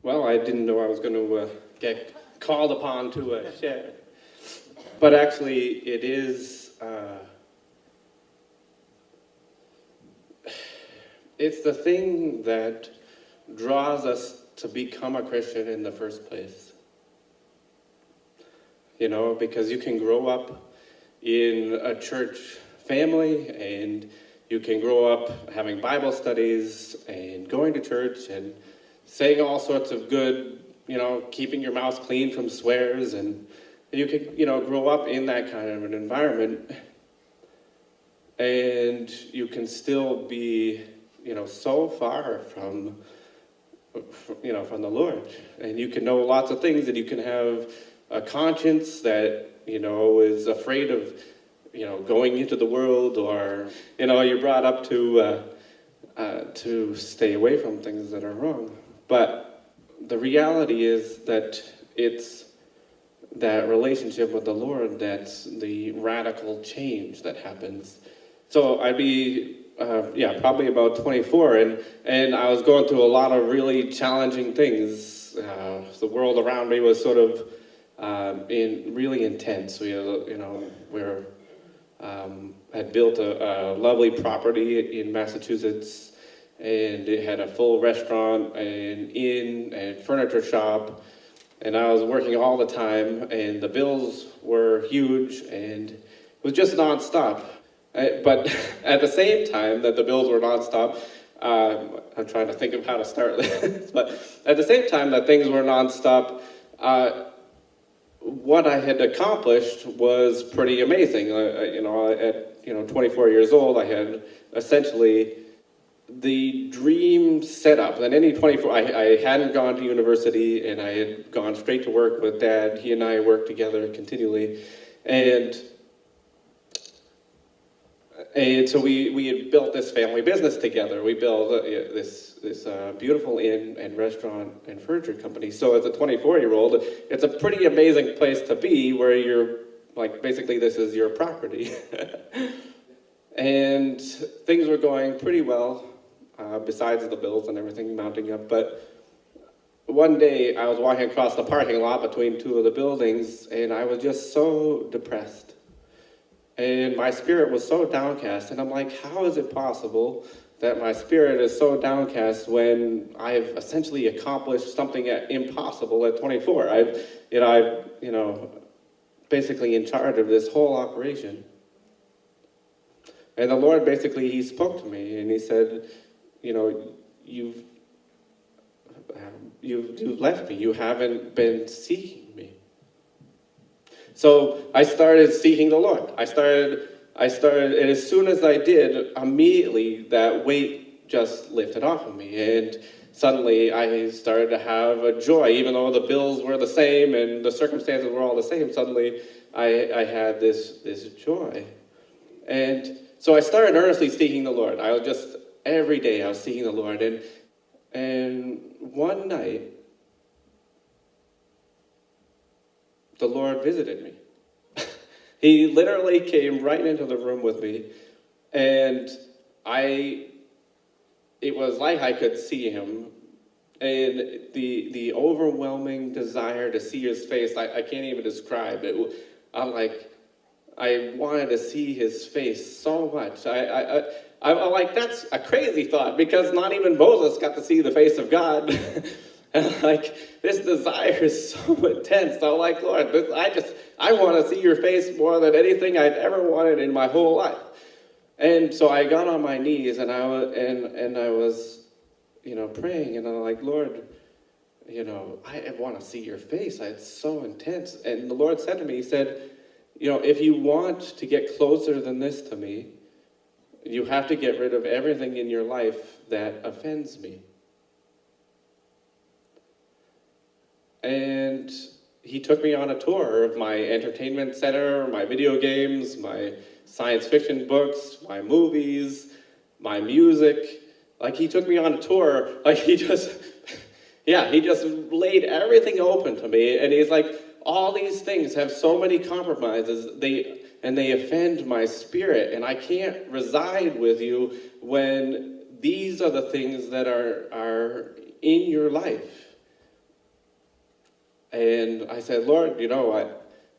Well, I didn't know I was going to get called upon to share. But actually, it is, it's the thing that draws us to become a Christian in the first place. You know, because you can grow up in a church family, and you can grow up having Bible studies and going to church and saying all sorts of good, keeping your mouth clean from swears, and you can, grow up in that kind of an environment, and you can still be, so far from the Lord. And you can know lots of things, and you can have a conscience that, is afraid of, going into the world, or, you're brought up to stay away from things that are wrong. But the reality is that it's that relationship with the Lord that's the radical change that happens. So I'd be, probably about 24, and I was going through a lot of really challenging things. The world around me was sort of really intense. We had built a lovely property in Massachusetts, and it had a full restaurant and inn and furniture shop, and I was working all the time, and the bills were huge, and it was just nonstop. But at the same time that the bills were nonstop, I'm trying to think of how to start this, but at the same time that things were nonstop, what I had accomplished was pretty amazing. At 24 years old, I had essentially the dream setup. And any 24, I hadn't gone to university, and I had gone straight to work with Dad. He and I worked together continually, and so we had built this family business together. We built this beautiful inn and restaurant and furniture company. So as a 24-year-old, it's a pretty amazing place to be, where you're like, basically this is your property. And things were going pretty well, besides the bills and everything mounting up. But one day I was walking across the parking lot between two of the buildings, and I was just so depressed. And my spirit was so downcast, and I'm like, how is it possible that my spirit is so downcast when I've essentially accomplished something impossible at 24? I'm basically in charge of this whole operation. And the Lord basically, he spoke to me, and he said, you've left me. You haven't been seeking me. So I started seeking the Lord. I started, and as soon as I did, immediately that weight just lifted off of me. And suddenly I started to have a joy, even though the bills were the same and the circumstances were all the same. Suddenly I had this joy. And so I started earnestly seeking the Lord. Every day I was seeking the Lord. And one night, the Lord visited me. He literally came right into the room with me, and it was like I could see him, and the overwhelming desire to see his face, I can't even describe it. I wanted to see his face so much. I'm like, that's a crazy thought, because not even Moses got to see the face of God. And this desire is so intense. I'm like, Lord, I want to see your face more than anything I've ever wanted in my whole life. And so I got on my knees, and I was, praying, and I'm like, Lord, I want to see your face. It's so intense. And the Lord said to me, he said, if you want to get closer than this to me, you have to get rid of everything in your life that offends me. And he took me on a tour of my entertainment center, my video games, my science fiction books, my movies, my music. He took me on a tour. He just laid everything open to me. And he's like, all these things have so many compromises. They offend my spirit. And I can't reside with you when these are the things that are in your life. And I said, Lord,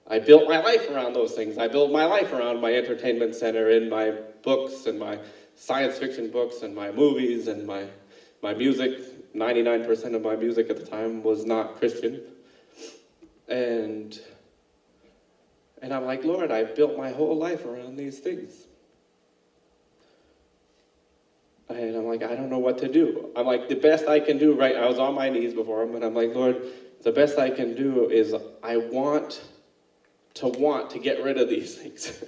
I built my life around those things. I built my life around my entertainment center and my books and my science fiction books and my movies and my music. 99% of my music at the time was not Christian. And I'm like, Lord, I built my whole life around these things. And I'm like, I don't know what to do. I'm like, the best I can do, right? I was on my knees before him, and I'm like, Lord, the best I can do is I want to get rid of these things.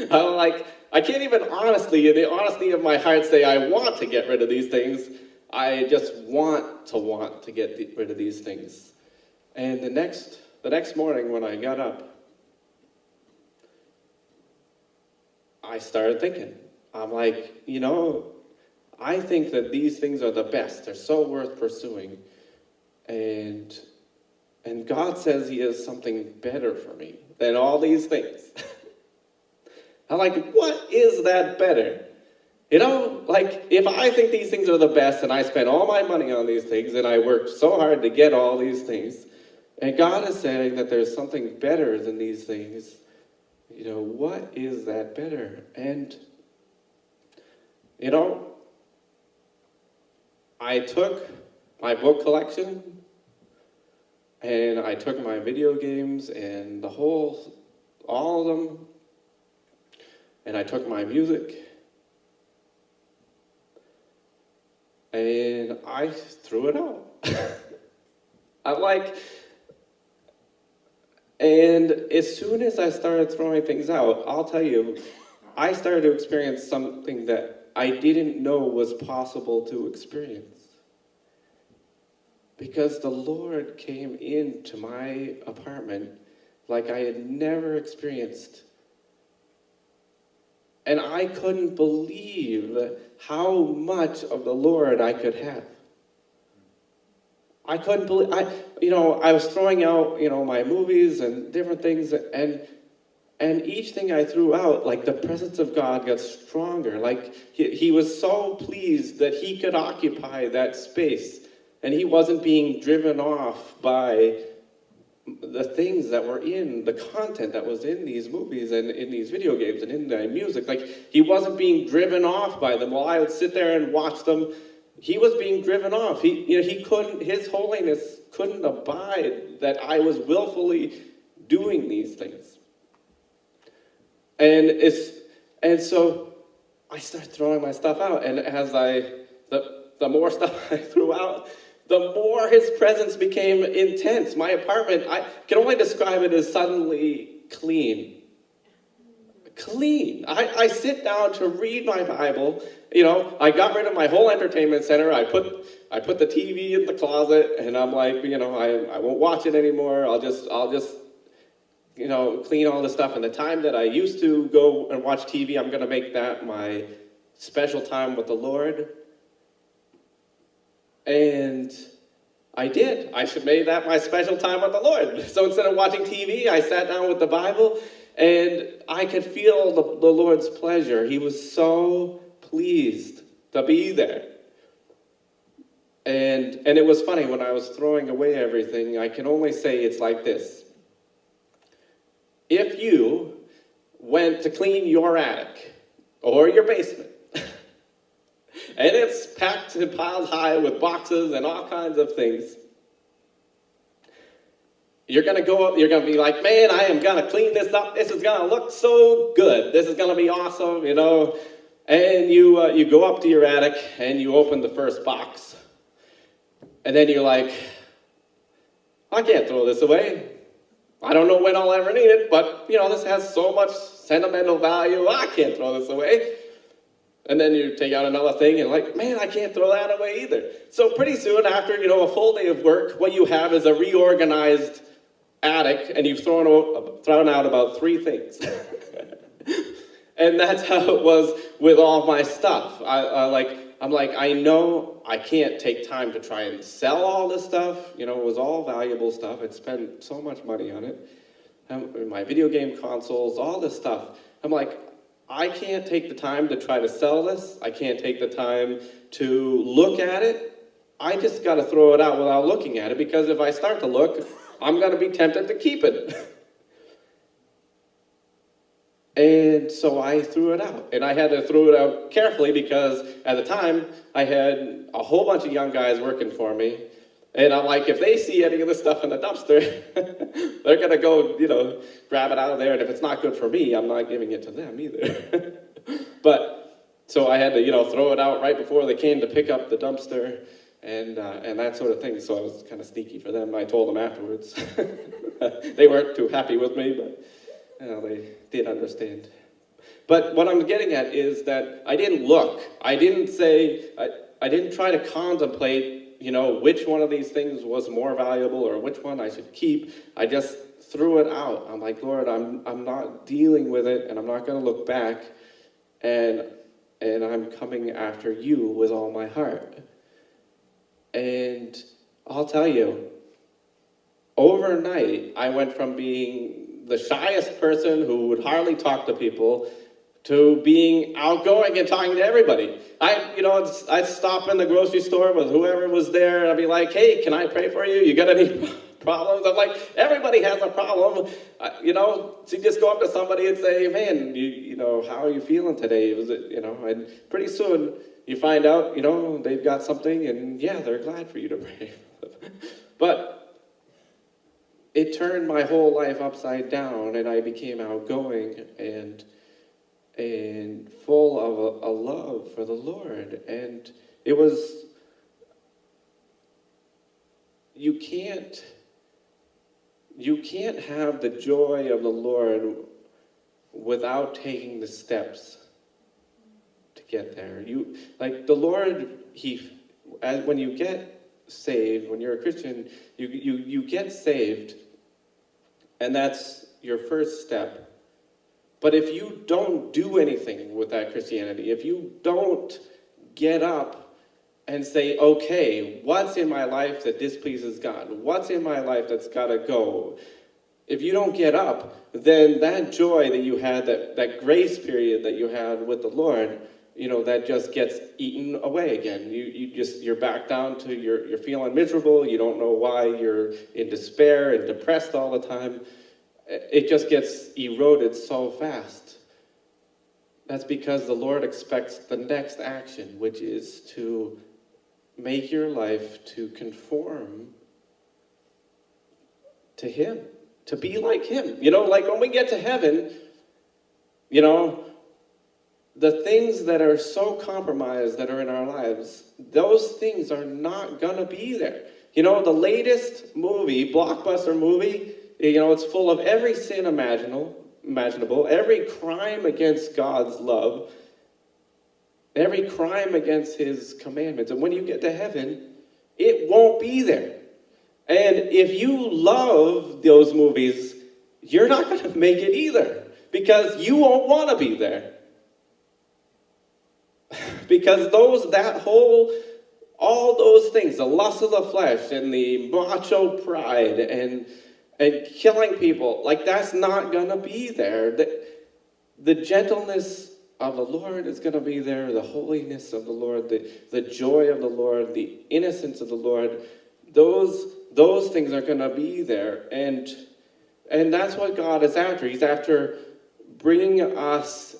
I'm like, I can't even honestly, in the honesty of my heart, say I want to get rid of these things. I just want to get rid of these things. And the next morning when I got up, I started thinking. I'm like, I think that these things are the best. They're so worth pursuing. And God says he has something better for me than all these things. I'm like, what is that better? Like, if I think these things are the best and I spend all my money on these things and I worked so hard to get all these things, and God is saying that there's something better than these things, what is that better? And, I took my book collection and I took my video games and all of them, and I took my music and I threw it out. I'm like, and as soon as I started throwing things out, I'll tell you, I started to experience something that I didn't know was possible to experience. Because the Lord came into my apartment like I had never experienced. And I couldn't believe how much of the Lord I could have. I couldn't believe, I was throwing out, my movies and different things, and each thing I threw out, like the presence of God got stronger. Like he was so pleased that he could occupy that space. And he wasn't being driven off by the things that were in, the content that was in these movies and in these video games and in the music. Like, he wasn't being driven off by them. While I would sit there and watch them, he was being driven off. He couldn't, his holiness couldn't abide that I was willfully doing these things. And so I started throwing my stuff out, and as the more stuff I threw out, the more his presence became intense. My apartment, I can only describe it as suddenly clean. Clean. I sit down to read my Bible. I got rid of my whole entertainment center. I put the TV in the closet, and I'm like, I won't watch it anymore. I'll just clean all the stuff. And the time that I used to go and watch TV, I'm going to make that my special time with the Lord. And I did. I should make that my special time with the Lord. So instead of watching TV, I sat down with the Bible, and I could feel the Lord's pleasure. He was so pleased to be there. And it was funny, when I was throwing away everything, I can only say it's like this. If you went to clean your attic or your basement, and it's packed and piled high with boxes and all kinds of things, you're going to go up, you're going to be like, man, I am going to clean this up. This is going to look so good. This is going to be awesome, And you go up to your attic and you open the first box. And then you're like, I can't throw this away. I don't know when I'll ever need it, but, this has so much sentimental value. I can't throw this away. And then you take out another thing and like, man, I can't throw that away either. So pretty soon after, a full day of work, what you have is a reorganized attic, and you've thrown out about 3 things. And that's how it was with all my stuff. I'm like, I know I can't take time to try and sell all this stuff. It was all valuable stuff. I'd spent so much money on it. My video game consoles, all this stuff. I'm like, I can't take the time to try to sell this. I can't take the time to look at it. I just got to throw it out without looking at it, because if I start to look, I'm going to be tempted to keep it. And so I threw it out. And I had to throw it out carefully, because at the time, I had a whole bunch of young guys working for me. And I'm like, if they see any of this stuff in the dumpster, they're going to go, grab it out of there. And if it's not good for me, I'm not giving it to them either. But, so I had to, throw it out right before they came to pick up the dumpster and that sort of thing. So I was kind of sneaky for them. I told them afterwards. They weren't too happy with me, but they did understand. But what I'm getting at is that I didn't look. I didn't say, I didn't try to contemplate, which one of these things was more valuable or which one I should keep. I just threw it out. I'm like, Lord, I'm not dealing with it, and I'm not going to look back, and I'm coming after you with all my heart. And I'll tell you, overnight, I went from being the shyest person who would hardly talk to people to being outgoing and talking to everybody. I'd stop in the grocery store with whoever was there, and I'd be like, hey, can I pray for you? You got any problems? I'm like, everybody has a problem. So you just go up to somebody and say, man, how are you feeling today? And pretty soon you find out, they've got something, and yeah, they're glad for you to pray. But it turned my whole life upside down, and I became outgoing and full of a love for the Lord. And it was, you can't have the joy of the Lord without taking the steps to get there. The Lord, when you get saved, when you're a Christian, you get saved, and that's your first step. But if you don't do anything with that Christianity, if you don't get up and say, okay, what's in my life that displeases God? What's in my life that's got to go? If you don't get up, then that joy that you had, that grace period that you had with the Lord, that just gets eaten away again. You're back down to, you're feeling miserable. You don't know why. You're in despair and depressed all the time. It just gets eroded so fast. That's because the Lord expects the next action, which is to make your life to conform to Him, to be like Him. Like when we get to heaven, the things that are so compromised that are in our lives, those things are not going to be there. The latest movie, blockbuster movie, it's full of every sin imaginable, every crime against God's love, every crime against His commandments. And when you get to heaven, it won't be there. And if you love those movies, you're not going to make it either, because you won't want to be there. Because all those things, the lust of the flesh and the macho pride and killing people, that's not going to be there. The gentleness of the Lord is going to be there, the holiness of the Lord, the joy of the Lord, the innocence of the Lord, those things are going to be there. And that's what God is after. He's after bringing us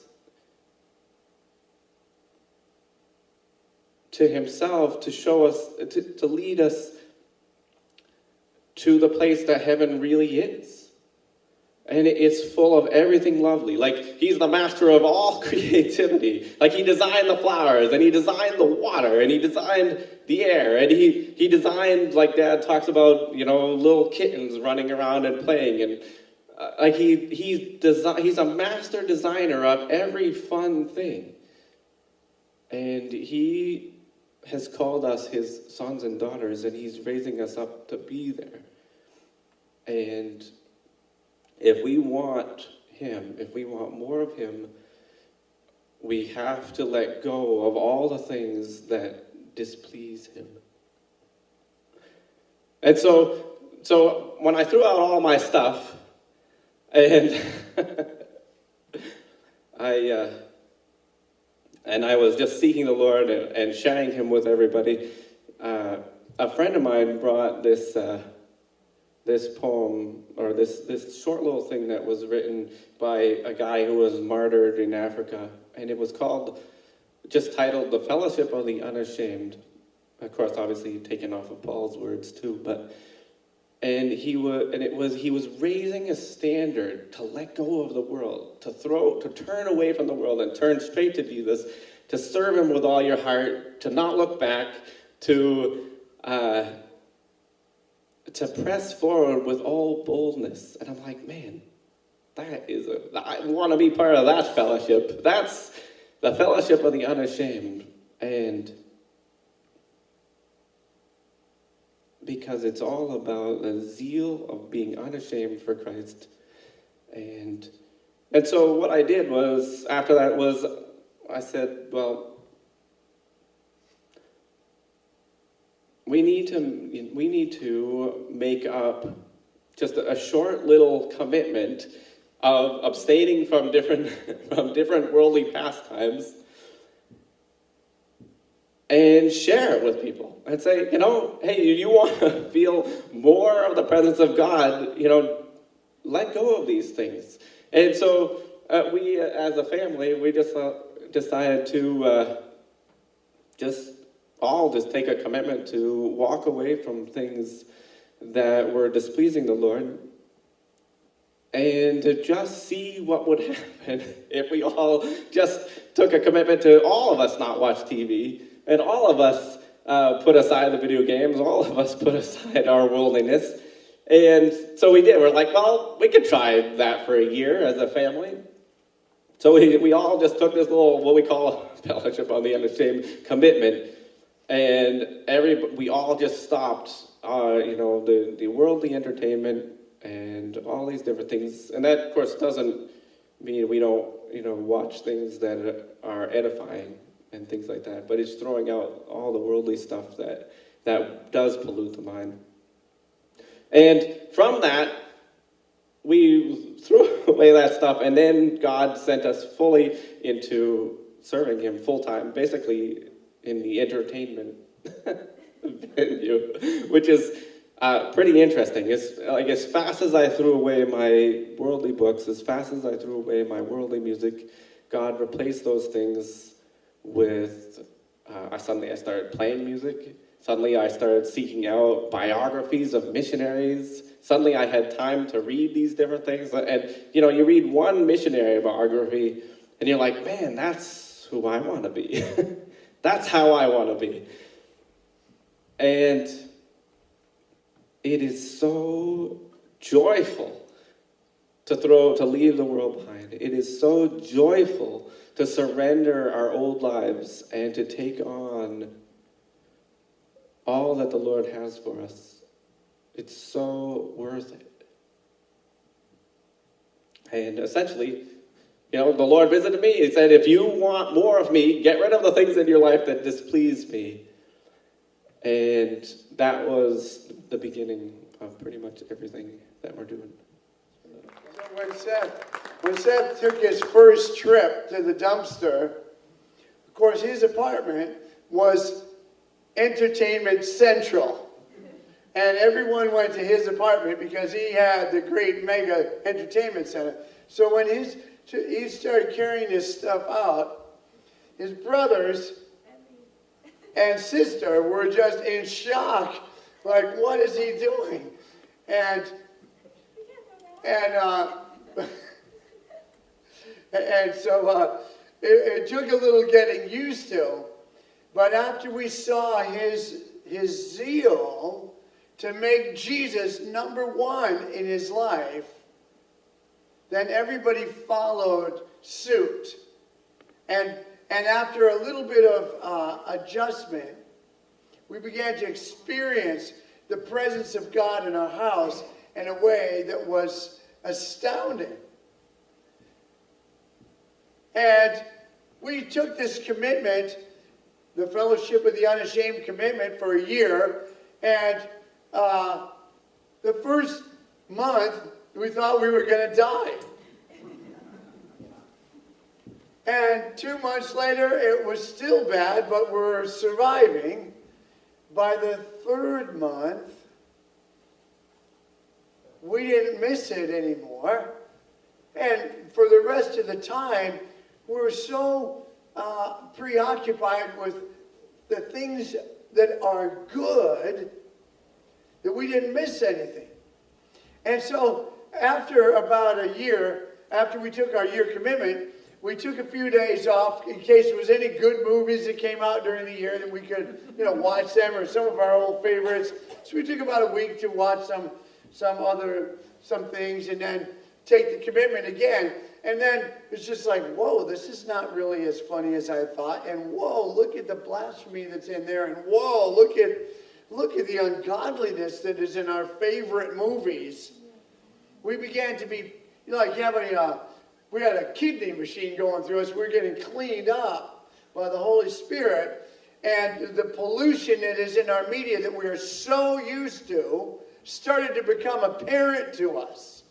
to Himself, to show us, to lead us to the place that heaven really is. And it's full of everything lovely. He's the master of all creativity. He designed the flowers, and He designed the water, and He designed the air, and He designed, like Dad talks about, little kittens running around and playing. And he's a master designer of every fun thing. And He has called us His sons and daughters, and He's raising us up to be there. And if we want Him, if we want more of Him, we have to let go of all the things that displease Him. And so when I threw out all my stuff, and I was just seeking the Lord and sharing Him with everybody, a friend of mine brought this poem, or this short little thing that was written by a guy who was martyred in Africa, and it was just titled "The Fellowship of the Unashamed." Of course, obviously taken off of Paul's words too, but he was raising a standard to let go of the world, to turn away from the world and turn straight to Jesus, to serve him with all your heart, to not look back, to press forward with all boldness. And I'm like, man, I want to be part of that fellowship. That's the fellowship of the unashamed. And because it's all about the zeal of being unashamed for Christ. And so what I did was, after that was, I said, well, we need to make up just a short little commitment of abstaining from different worldly pastimes and share it with people and say, hey, you want to feel more of the presence of God, let go of these things. And so we, as a family, we just decided to just take a commitment to walk away from things that were displeasing the Lord, and to just see what would happen if we all just took a commitment to all of us not watch TV, and all of us put aside the video games, all of us put aside our worldliness. And so we did. We're like, well, we could try that for a year as a family. So we all just took this little, what we call fellowship on the unashamed commitment, and we all just stopped, the worldly entertainment and all these different things. And that, of course, doesn't mean we don't, watch things that are edifying and things like that. But it's throwing out all the worldly stuff that does pollute the mind. And from that, we threw away that stuff, and then God sent us fully into serving him full-time, basically in the entertainment venue, which is pretty interesting. It's like, as fast as I threw away my worldly books, as fast as I threw away my worldly music, God replaced those things with, suddenly I started playing music. Suddenly I started seeking out biographies of missionaries. Suddenly I had time to read these different things. And, you read one missionary biography, and you're like, man, that's who I want to be. That's how I want to be. And it is so joyful to leave the world behind. It is so joyful to surrender our old lives and to take on all that the Lord has for us. It's so worth it. And essentially, the Lord visited me. He said, if you want more of me, get rid of the things in your life that displease me. And that was the beginning of pretty much everything that we're doing. So when Seth took his first trip to the dumpster, of course, his apartment was entertainment central. And everyone went to his apartment because he had the great mega entertainment center. So when he started carrying his stuff out, his brothers and sister were just in shock. Like, what is he doing? And so it took a little getting used to. But after we saw his zeal to make Jesus number one in his life, then everybody followed suit. And after a little bit of adjustment, we began to experience the presence of God in our house in a way that was astounding. And we took this commitment, the Fellowship of the Unashamed commitment, for a year. And the first month, we thought we were going to die. And 2 months later, it was still bad, but we're surviving. By the 3rd month, we didn't miss it anymore. And for the rest of the time, we were so preoccupied with the things that are good that we didn't miss anything. And so after about a year, after we took our year commitment, we took a few days off in case there was any good movies that came out during the year that we could, watch them, or some of our old favorites. So we took about a week to watch some things, and then take the commitment again. And then it's just like, whoa, this is not really as funny as I thought. And whoa, look at the blasphemy that's in there. And whoa, look at the ungodliness that is in our favorite movies. We began to be, like we had a kidney machine going through us. We're getting cleaned up by the Holy Spirit. And the pollution that is in our media that we are so used to started to become apparent to us.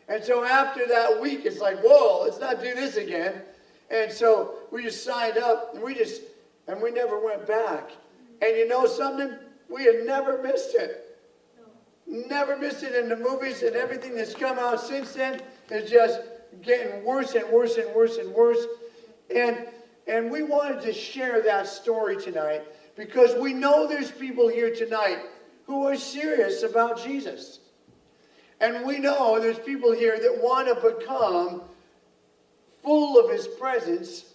And so after that week, it's like, whoa, let's not do this again. And so we just signed up, and we never went back. And you know something? We had never missed it. Never missed it in the movies, and everything that's come out since then is just getting worse and worse and worse and worse. And we wanted to share that story tonight because we know there's people here tonight who are serious about Jesus. And we know there's people here that want to become full of his presence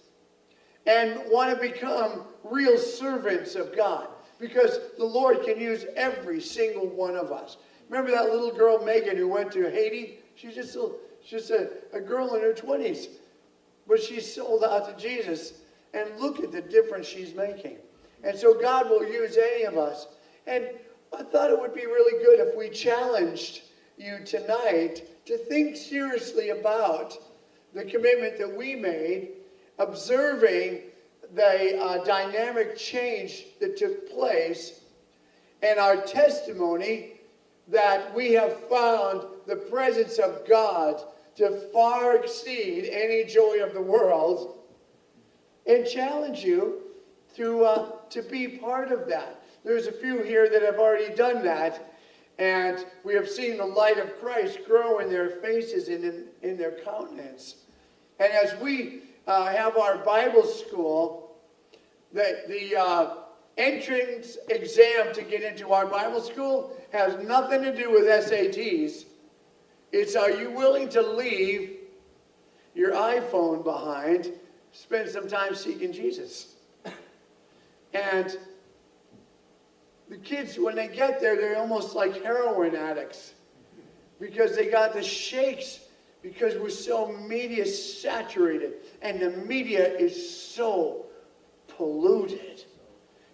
and want to become real servants of God. Because the Lord can use every single one of us. Remember that little girl, Megan, who went to Haiti? She's just a girl in her 20s. But she's sold out to Jesus. And look at the difference she's making. And so God will use any of us. And I thought it would be really good if we challenged you tonight to think seriously about the commitment that we made, observing the dynamic change that took place, and our testimony that we have found the presence of God to far exceed any joy of the world, and challenge you to be part of that. There's a few here that have already done that, and we have seen the light of Christ grow in their faces and in their countenance. And as we have our Bible school, the entrance exam to get into our Bible school has nothing to do with SATs. It's, are you willing to leave your iPhone behind, spend some time seeking Jesus? And the kids, when they get there, they're almost like heroin addicts because they got the shakes because we're so media saturated and the media is so polluted.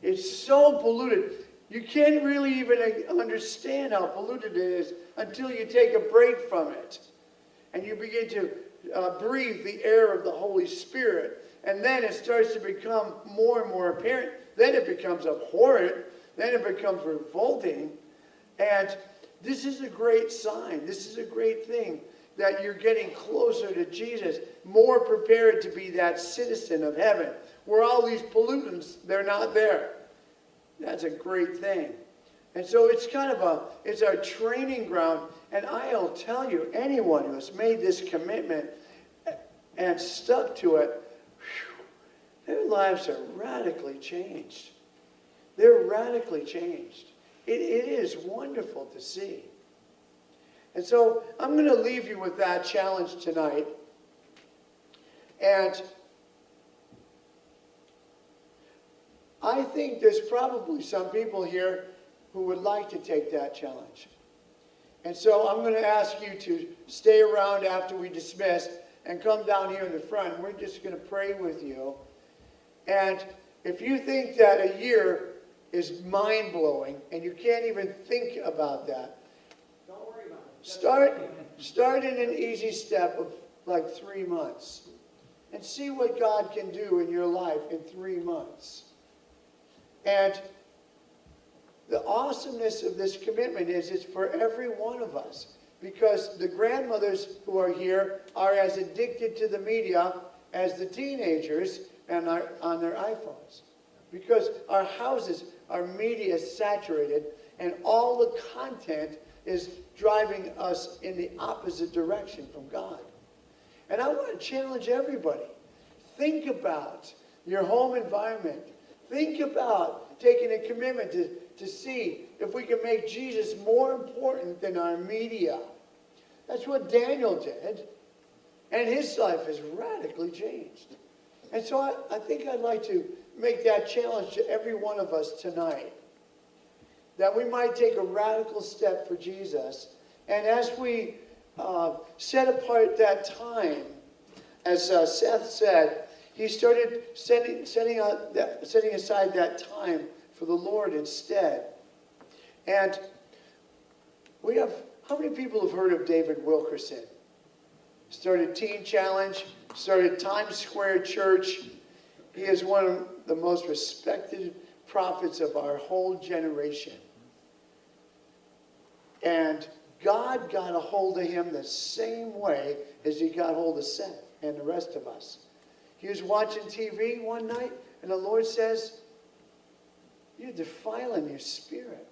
It's so polluted. You can't really even understand how polluted it is until you take a break from it and you begin to breathe the air of the Holy Spirit. And then it starts to become more and more apparent. Then it becomes abhorrent. Then it becomes revolting. And this is a great sign. This is a great thing that you're getting closer to Jesus, more prepared to be that citizen of heaven, where all these pollutants, they're not there. That's a great thing. And so it's it's our training ground. And I'll tell you, anyone who has made this commitment and stuck to it, their lives are radically changed. They're radically changed. It is wonderful to see. And so I'm going to leave you with that challenge tonight. And I think there's probably some people here who would like to take that challenge. And so I'm going to ask you to stay around after we dismiss and come down here in the front. We're just going to pray with you. And if you think that a year is mind-blowing and you can't even think about that, don't worry about it. Start in an easy step of like 3 months and see what God can do in your life in 3 months. And the awesomeness of this commitment is it's for every one of us, because the grandmothers who are here are as addicted to the media as the teenagers and on their iPhones, because our houses our media is saturated, and all the content is driving us in the opposite direction from God. And I want to challenge everybody. Think about your home environment. Think about taking a commitment to see if we can make Jesus more important than our media. That's what Daniel did. And his life has radically changed. And so I think I'd like to make that challenge to every one of us tonight. That we might take a radical step for Jesus. And as we set apart that time, as Seth said, he started setting aside that time for the Lord instead. And we have, how many people have heard of David Wilkerson? Started Teen Challenge, started Times Square Church. He is one of the most respected prophets of our whole generation. And God got a hold of him the same way as he got hold of Seth and the rest of us. He was watching TV one night, and the Lord says, "You're defiling your spirit.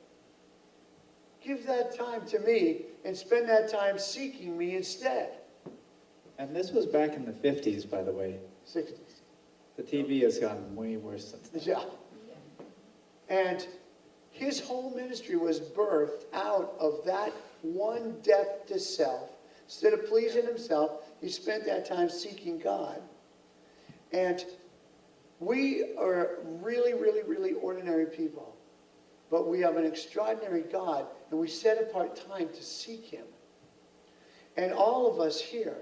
Give that time to me and spend that time seeking me instead." And this was back in the 50s, by the way. 60s. The TV has gotten way worse since then. Yeah. And his whole ministry was birthed out of that one death to self. Instead of pleasing himself, he spent that time seeking God. And we are really, really, really ordinary people. But we have an extraordinary God, and we set apart time to seek him. And all of us here,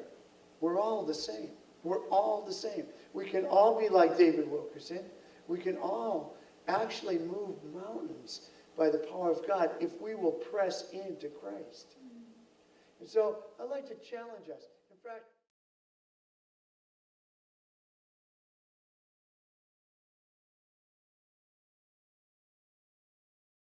we're all the same. We're all the same. We can all be like David Wilkerson. We can all actually move mountains by the power of God if we will press into Christ. And so I'd like to challenge us. In fact,